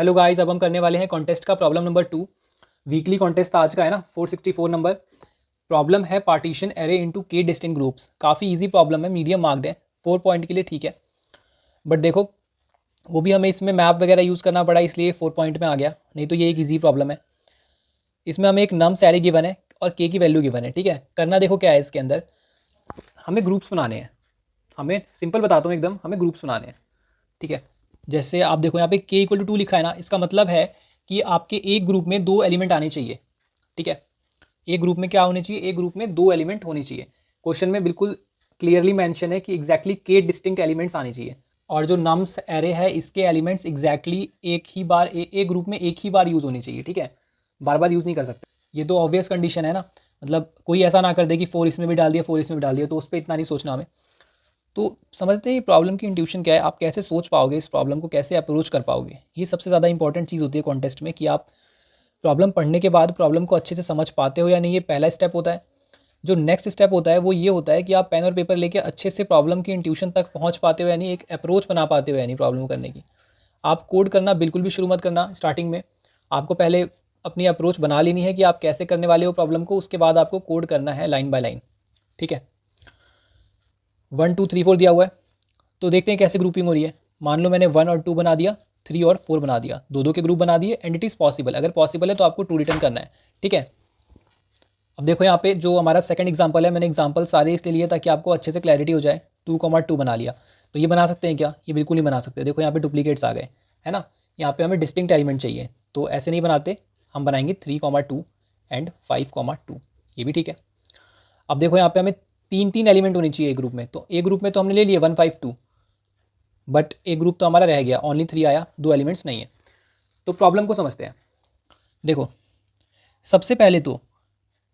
Hello guys, अब हम करने वाले हैं कॉन्टेस्ट का प्रॉब्लम नंबर 2। वीकली कॉन्टेस्ट आज का है ना, 464 नंबर। प्रॉब्लम है पार्टीशन एरे इनटू के डिस्टिंक्ट ग्रुप्स। काफ़ी इजी प्रॉब्लम है, मीडियम मार्क्ड है, 4 पॉइंट के लिए ठीक है। बट देखो, वो भी हमें इसमें मैप वगैरह यूज़ करना पड़ा, इसलिए 4 पॉइंट में आ गया, नहीं तो ये एक ईजी प्रॉब्लम है। इसमें हमें एक नम्स एरे गिवन है और के की वैल्यू गिवन है, ठीक है। करना देखो क्या है, इसके अंदर हमें ग्रुप्स बनाने हैं। हमें सिंपल बताता हूँ एकदम, हमें ग्रुप्स बनाने हैं, ठीक है। जैसे आप देखो यहाँ पे k इक्वल टू 2 लिखा है ना, इसका मतलब है कि आपके एक ग्रुप में 2 एलिमेंट आने चाहिए, ठीक है। एक ग्रुप में क्या होने चाहिए, एक ग्रुप में 2 एलिमेंट होने चाहिए। क्वेश्चन में बिल्कुल क्लियरली मेंशन है कि एग्जैक्टली के डिस्टिंक्ट एलिमेंट्स आने चाहिए। और जो नम्स एरे है, इसके एलिमेंट्स एग्जैक्टली एक ही बार एक ग्रुप में एक ही बार यूज़ होनी चाहिए, ठीक है। बार बार यूज़ नहीं कर सकते। ये तो ऑब्वियस कंडीशन है ना, मतलब कोई ऐसा ना कर दे कि 4 इसमें भी डाल दिया, 4 इसमें भी डाल दिया, तो उस पर इतना नहीं सोचना हमें। तो समझते हैं प्रॉब्लम की इंट्यूशन क्या है, आप कैसे सोच पाओगे, इस प्रॉब्लम को कैसे अप्रोच कर पाओगे। ये सबसे ज़्यादा इंपॉर्टेंट चीज़ होती है कॉन्टेस्ट में, कि आप प्रॉब्लम पढ़ने के बाद प्रॉब्लम को अच्छे से समझ पाते हो या नहीं, ये पहला स्टेप होता है। जो नेक्स्ट स्टेप होता है वो ये होता है कि आप पेन और पेपर लेके अच्छे से प्रॉब्लम की इंट्यूशन तक पहुँच पाते हो या नहीं, एक अप्रोच बना पाते हो या नहीं प्रॉब्लम करने की। आप कोड करना बिल्कुल भी शुरू मत करना स्टार्टिंग में। आपको पहले अपनी अप्रोच बना लेनी है कि आप कैसे करने वाले हो प्रॉब्लम को, उसके बाद आपको कोड करना है लाइन बाय लाइन, ठीक है। 1 2 3 4 दिया हुआ है, तो देखते हैं कैसे ग्रुपिंग हो रही है। मान लो मैंने 1 और 2 बना दिया, 3 और 4 बना दिया, दो के ग्रुप बना दिए, एंड इट इज़ पॉसिबल। अगर पॉसिबल है तो आपको 2 रिटर्न करना है, ठीक है। अब देखो यहाँ पे जो हमारा सेकंड एग्जांपल है, मैंने एग्जांपल सारे इसलिए लिए ताकि आपको अच्छे से क्लैरिटी हो जाए। 2 बना लिया, तो ये बना सकते हैं क्या? ये बिल्कुल नहीं बना सकते। देखो यहाँ पे डुप्लीकेट्स आ गए, है ना। यहाँ पे हमें डिस्टिंक्ट एलिमेंट चाहिए, तो ऐसे नहीं बनाते। हम बनाएंगे 3 2 एंड 5 2, ये भी ठीक है। अब देखो यहाँ पे हमें 3 एलिमेंट होनी चाहिए एक ग्रुप में, तो एक ग्रुप में तो हमने ले लिए 1 5 2, बट एक ग्रुप तो हमारा रह गया, ओनली 3 आया, 2 एलिमेंट्स नहीं है। तो प्रॉब्लम को समझते हैं। देखो, सबसे पहले तो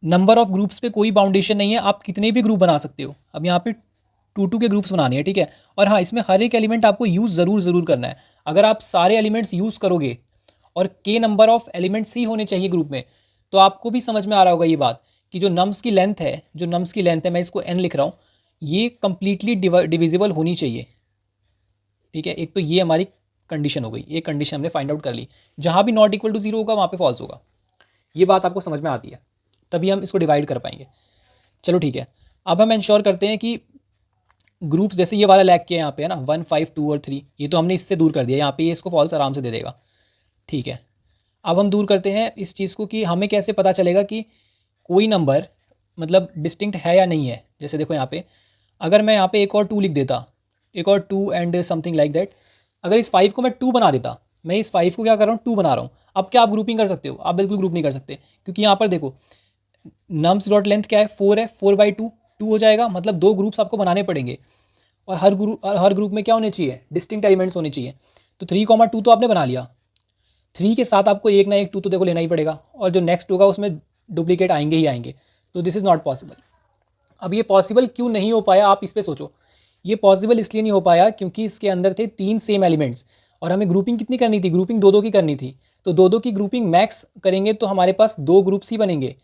नंबर ऑफ ग्रुप्स पे कोई बाउंडेशन नहीं है, आप कितने भी ग्रुप बना सकते हो। अब यहाँ पे 2 के ग्रुप्स बनाने हैं, ठीक है। और हाँ, इसमें हर एक एलिमेंट आपको यूज़ ज़रूर करना है। अगर आप सारे एलिमेंट्स यूज़ करोगे और के नंबर ऑफ एलिमेंट्स ही होने चाहिए ग्रुप में, तो आपको भी समझ में आ रहा होगा ये बात कि जो नम्स की लेंथ है, मैं इसको n लिख रहा हूँ, ये कंप्लीटली डिविजिबल होनी चाहिए, ठीक है। एक तो ये हमारी कंडीशन हो गई, एक कंडीशन हमने फाइंड आउट कर ली। जहाँ भी नॉट इक्वल टू 0 होगा वहाँ पे फॉल्स होगा। ये बात आपको समझ में आती है, तभी हम इसको डिवाइड कर पाएंगे। चलो ठीक है, अब हम इंश्योर करते हैं कि ग्रुप्स जैसे ये वाला लैग किया यहाँ पे है ना, 1 5 2 और 3, ये तो हमने इससे दूर कर दिया। यहाँ पे ये इसको फॉल्स आराम से दे देगा, ठीक है। अब हम दूर करते हैं इस चीज़ को कि हमें कैसे पता चलेगा कि कोई नंबर मतलब डिस्टिंक्ट है या नहीं है। जैसे देखो यहाँ पे, अगर मैं यहाँ पे एक और 2 लिख देता, एक और 2 एंड समथिंग लाइक दैट, अगर इस 5 को मैं 2 बना देता, मैं इस 5 को क्या कर रहा हूँ, 2 बना रहा हूँ। अब क्या आप ग्रुपिंग कर सकते हो? आप बिल्कुल ग्रुप नहीं कर सकते, क्योंकि यहाँ पर देखो नम्स डॉट लेंथ क्या है, 4 है, 4/2 2 हो जाएगा, मतलब 2 ग्रुप्स आपको बनाने पड़ेंगे। और हर ग्रुप में क्या होने चाहिए, डिस्टिंक्ट एलिमेंट्स होने चाहिए। तो 3 2 तो आपने बना लिया, 3 के साथ आपको एक ना एक 2 तो देखो लेना ही पड़ेगा, और जो नेक्स्ट होगा उसमें डुप्लीकेट आएंगे ही आएंगे। तो दिस इज़ नॉट पॉसिबल। अब ये पॉसिबल क्यों नहीं हो पाया, आप इस पर सोचो। ये पॉसिबल इसलिए नहीं हो पाया क्योंकि इसके अंदर थे 3 सेम एलिमेंट्स, और हमें ग्रुपिंग कितनी करनी थी, ग्रुपिंग 2 की करनी थी। तो 2 की ग्रुपिंग मैक्स करेंगे तो हमारे पास 2 ग्रुप्स ही बनेंगे।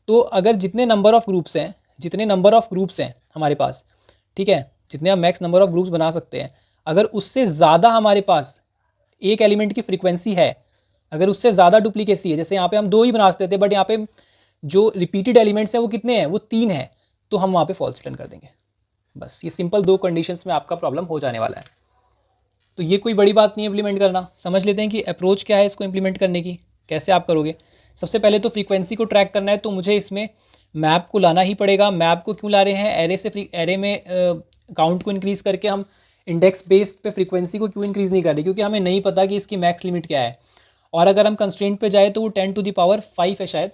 तो अगर जितने नंबर ऑफ ग्रुप्स हैं हमारे पास, ठीक है, जितने हम मैक्स नंबर ऑफ ग्रुप्स बना सकते हैं, अगर उससे ज़्यादा हमारे पास एक एलिमेंट की फ्रीक्वेंसी है, अगर उससे ज़्यादा डुप्लीकेसी है, जैसे यहाँ पे हम 2 ही बना सकते थे, बट यहाँ पे जो रिपीटेड एलिमेंट्स हैं वो कितने हैं, वो 3 हैं, तो हम वहाँ पे फॉल्स रिटर्न कर देंगे। बस ये सिंपल 2 कंडीशंस में आपका प्रॉब्लम हो जाने वाला है। तो ये कोई बड़ी बात नहीं है इम्प्लीमेंट करना। समझ लेते हैं कि अप्रोच क्या है इसको इम्प्लीमेंट करने की, कैसे आप करोगे। सबसे पहले तो फ्रीक्वेंसी को ट्रैक करना है, तो मुझे इसमें मैप को लाना ही पड़ेगा। मैप को क्यों ला रहे हैं, एरे में काउंट को इंक्रीज़ करके हम इंडेक्स बेस्ड पे फ्रीक्वेंसी को क्यों इंक्रीज़ नहीं कर रहे, क्योंकि हमें नहीं पता कि इसकी मैक्स लिमिट क्या है। और अगर हम कंस्ट्रेंट पे जाए तो वो 10⁵ है शायद।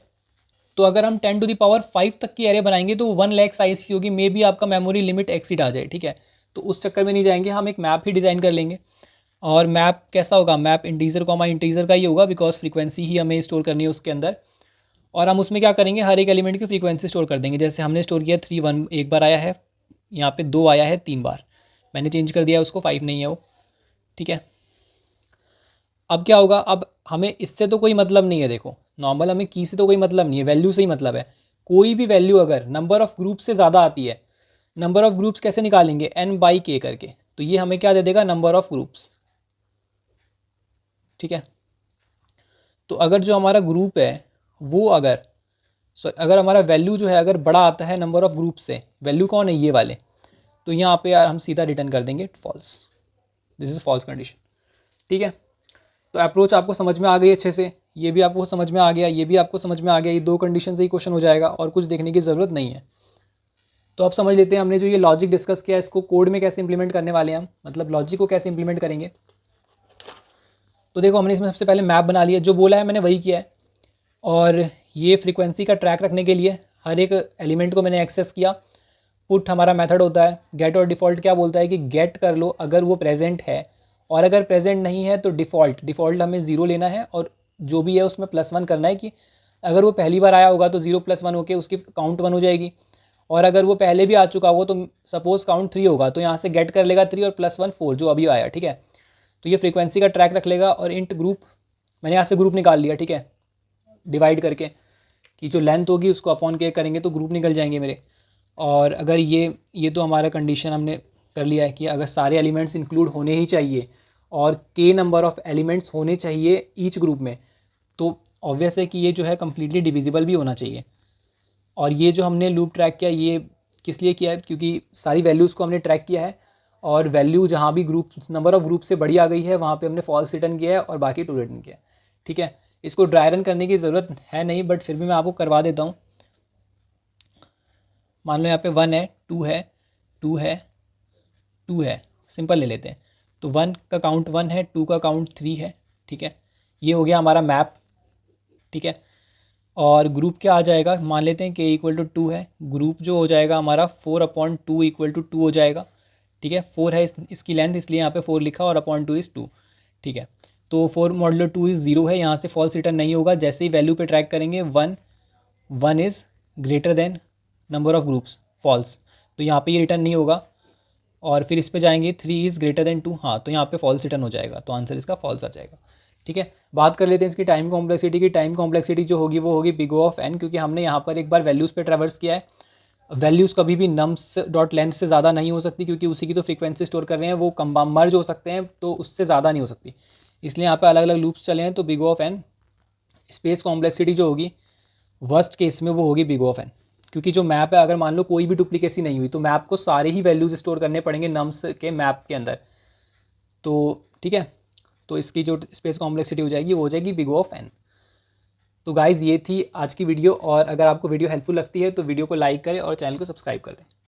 तो अगर हम 10⁵ तक की एरे बनाएंगे तो 1 लाख साइज़ की होगी, मे बी आपका मेमोरी लिमिट एक्सीड आ जाए, ठीक है। तो उस चक्कर में नहीं जाएंगे, हम एक मैप ही डिज़ाइन कर लेंगे। और मैप कैसा होगा, मैप इंटीजर का ही होगा, बिकॉज फ्रीक्वेंसी ही हमें स्टोर करनी है उसके अंदर। और हम उसमें क्या करेंगे, हर एक एलिमेंट की फ्रीक्वेंसी स्टोर कर देंगे। जैसे हमने स्टोर किया 3 1 एक बार आया है, यहाँ पे 2 आया है 3 बार, मैंने चेंज कर दिया उसको, 5 नहीं है वो, ठीक है। अब क्या होगा, अब हमें इससे तो कोई मतलब नहीं है। देखो नॉर्मल हमें की से तो कोई मतलब नहीं है, वैल्यू से ही मतलब है। कोई भी वैल्यू अगर नंबर ऑफ़ ग्रुप से ज़्यादा आती है, नंबर ऑफ़ ग्रुप्स कैसे निकालेंगे, n/k करके, तो ये हमें क्या दे देगा, नंबर ऑफ़ ग्रुप्स, ठीक है। तो अगर जो हमारा ग्रुप है वो अगर हमारा वैल्यू जो है अगर बड़ा आता है नंबर ऑफ़ ग्रुप से, वैल्यू कौन है ये वाले, तो यहाँ पे यार हम सीधा रिटर्न कर देंगे false, this is false condition. ठीक है, तो अप्रोच आपको समझ में आ गई अच्छे से, ये भी आपको समझ में आ गया, ये भी आपको समझ में आ गया, ये 2 कंडीशन से ही क्वेश्चन हो जाएगा और कुछ देखने की ज़रूरत नहीं है। तो अब समझ लेते हैं हमने जो ये लॉजिक डिस्कस किया इसको कोड में कैसे इंप्लीमेंट करने वाले हैं हम, मतलब लॉजिक को कैसे इंप्लीमेंट करेंगे। तो देखो हमने इसमें सबसे पहले मैप बना लिया, जो बोला है मैंने वही किया है, और ये फ्रीक्वेंसी का ट्रैक रखने के लिए हर एक एलिमेंट को मैंने एक्सेस किया। पुट हमारा मेथड होता है, गेट और डिफ़ॉल्ट क्या बोलता है कि गेट कर लो अगर वो प्रेजेंट है, और अगर प्रेजेंट नहीं है तो डिफ़ॉल्ट हमें 0 लेना है, और जो भी है उसमें +1 करना है कि अगर वो पहली बार आया होगा तो 0 + 1 होके उसकी काउंट 1 हो जाएगी, और अगर वो पहले भी आ चुका हो तो सपोज़ काउंट 3 होगा, तो यहाँ से गेट कर लेगा 3 और +1 4 जो अभी आया। ठीक है, तो ये फ्रीक्वेंसी का ट्रैक रख लेगा। और इंट ग्रुप, मैंने यहाँ से ग्रुप निकाल लिया। ठीक है, डिवाइड करके कि जो लेंथ होगी उसको अपॉन के करेंगे तो ग्रुप निकल जाएंगे मेरे। और अगर ये तो हमारा कंडीशन हमने कर लिया है कि अगर सारे एलिमेंट्स इंक्लूड होने ही चाहिए और के नंबर ऑफ़ एलिमेंट्स होने चाहिए ईच ग्रुप में, तो ऑब्वियस है कि ये जो है कम्प्लीटली डिविजिबल भी होना चाहिए। और ये जो हमने लूप ट्रैक किया ये किस लिए किया है, क्योंकि सारी वैल्यूज़ को हमने ट्रैक किया है, और वैल्यू जहाँ भी ग्रुप नंबर ऑफ़ ग्रुप से बड़ी आ गई है वहाँ पे हमने फॉल्स रिटर्न किया है और बाकी ट्रू रिटर्न किया है। ठीक है, इसको ड्राई रन करने की ज़रूरत है नहीं, बट फिर भी मैं आपको करवा देता हूँ। मान लो यहाँ पे 1 है, 2 है, 2 है, 2 है, सिंपल ले लेते हैं। तो 1 का काउंट 1 है, 2 का काउंट 3 है। ठीक है, ये हो गया हमारा मैप। ठीक है, और ग्रुप क्या आ जाएगा, मान लेते हैं के = 2 है, ग्रुप जो हो जाएगा हमारा 4/2 = 2 हो जाएगा। ठीक है, 4 है इसकी लेंथ, इसलिए यहाँ पे 4 लिखा, और /2 = 2। ठीक है, तो 4 मॉडुलो 2 = 0 है, यहाँ से फॉल्स रिटर्न नहीं होगा। जैसे ही वैल्यू पे ट्रैक करेंगे 1 is greater than number of groups, false, तो यहाँ पे ये रिटर्न नहीं होगा। और फिर इस पे जाएंगे 3 इज़ ग्रेटर देन 2, हाँ, तो यहाँ पे फॉल्स रिटर्न हो जाएगा, तो आंसर इसका फॉल्स आ जाएगा। ठीक है, बात कर लेते हैं इसकी टाइम कॉम्प्लेक्सिटी की। टाइम कॉम्प्लेक्सिटी जो होगी वो होगी बिग O ऑफ n, क्योंकि हमने यहाँ पर एक बार वैल्यूज़ पे ट्रैवर्स किया है। वैल्यूज़ कभी भी नम्स डॉट लेंथ से ज़्यादा नहीं हो सकती, क्योंकि उसी की तो फ्रीक्वेंसी स्टोर कर रहे हैं, वो मर्ज हो सकते हैं, तो उससे ज़्यादा नहीं हो सकती, इसलिए यहाँ पे अलग अलग लूप्स चले हैं। तो big O of n space complexity जो होगी वर्स्ट केस में वो होगी बिग O ऑफ n, क्योंकि जो मैप है अगर मान लो कोई भी डुप्लीकेसी नहीं हुई तो मैप को सारे ही वैल्यूज़ स्टोर करने पड़ेंगे नम्स के मैप के अंदर। तो ठीक है, तो इसकी जो स्पेस कॉम्प्लेक्सिटी हो जाएगी वो हो जाएगी बिग O ऑफ n। तो गाइज़ ये थी आज की वीडियो, और अगर आपको वीडियो हेल्पफुल लगती है तो वीडियो को लाइक करें और चैनल को सब्सक्राइब कर दें।